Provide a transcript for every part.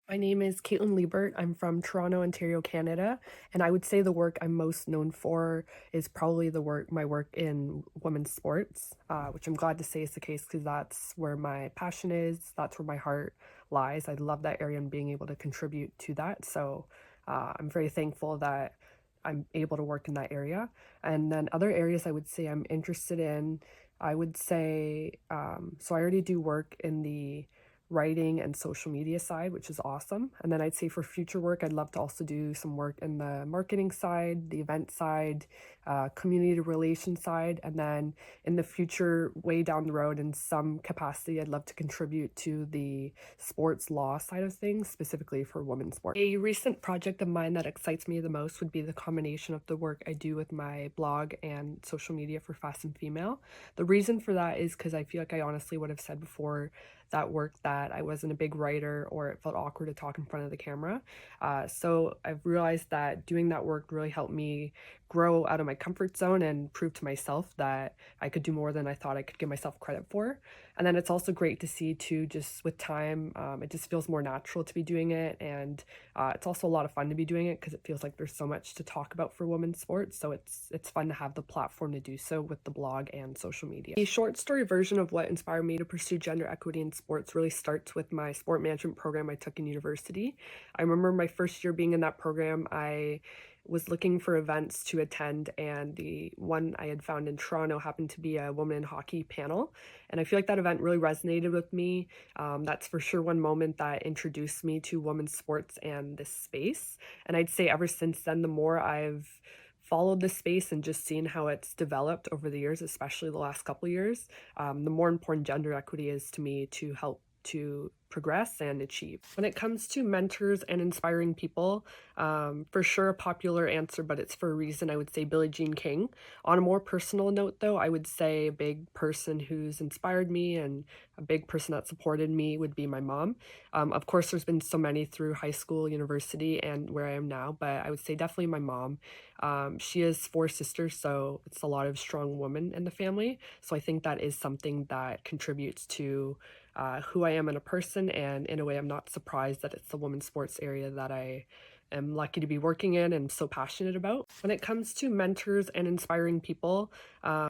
My name is Kaitlyn Lehbert. I'm from Toronto, Ontario, Canada, and I would say the work I'm most known for is probably my work in women's sports, which I'm glad to say is the case because that's where my passion is. That's where my heart lies. I love that area and being able to contribute to that. So I'm very thankful that I'm able to work in that area. And then other areas I would say I'm interested in, I would say, so I already do work in the writing and social media side, which is awesome. And then I'd say for future work, I'd love to also do some work in the marketing side, the event side, community relations side. And then in the future, way down the road, in some capacity, I'd love to contribute to the sports law side of things, specifically for women's sports. A recent project of mine that excites me the most would be the combination of the work I do with my blog and social media for Fast and Female. The reason for that is because I feel like I honestly would have said before that work that I wasn't a big writer or it felt awkward to talk in front of the camera. So I've realized that doing that work really helped me grow out of my comfort zone and prove to myself that I could do more than I thought I could give myself credit for. And then it's also great to see too, just with time, it just feels more natural to be doing it. And it's also a lot of fun to be doing it because it feels like there's so much to talk about for women's sports. So it's fun to have the platform to do so with the blog and social media. The short story version of what inspired me to pursue gender equity in sports really starts with my sport management program I took in university. I remember my first year being in that program, I was looking for events to attend, and the one I had found in Toronto happened to be a women in hockey panel. And I feel like that event really resonated with me. That's for sure one moment that introduced me to women's sports and this space. And I'd say ever since then, the more I've followed this space and just seen how it's developed over the years, especially the last couple years, the more important gender equity is to me to help to progress and achieve. When it comes to mentors and inspiring people, for sure a popular answer, but it's for a reason, I would say Billie Jean King. On a more personal note, though, I would say a big person who's inspired me and a big person that supported me would be my mom. Of course, there's been so many through high school, university, and where I am now, but I would say definitely my mom. She has four sisters, so it's a lot of strong women in the family. So I think that is something that contributes to who I am in a person, and in a way, I'm not surprised that it's the women's sports area that I am lucky to be working in and so passionate about. When it comes to mentors and inspiring people,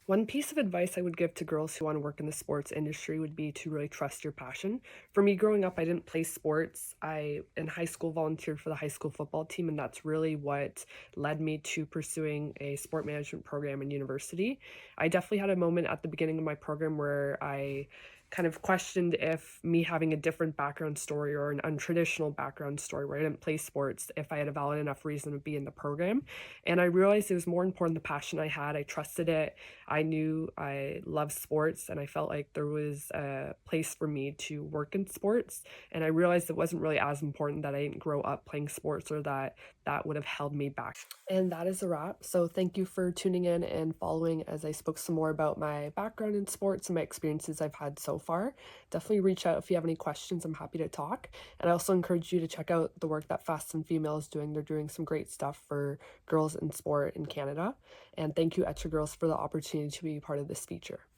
one piece of advice I would give to girls who want to work in the sports industry would be to really trust your passion. For me, growing up, I didn't play sports. I, in high school, volunteered for the high school football team, and that's really what led me to pursuing a sport management program in university. I definitely had a moment at the beginning of my program where I kind of questioned if me having a different background story or an untraditional background story where I didn't play sports, if I had a valid enough reason to be in the program. And I realized it was more important the passion I had. I trusted it. I knew I loved sports and I felt like there was a place for me to work in sports. And I realized it wasn't really as important that I didn't grow up playing sports or that that would have held me back. And that is a wrap. So thank you for tuning in and following as I spoke some more about my background in sports and my experiences I've had so far. Definitely reach out if you have any questions. I'm happy to talk. And I also encourage you to check out the work that Fast and Female is doing. They're doing some great stuff for girls in sport in Canada. And thank you, Etre Girls, for the opportunity to be part of this feature.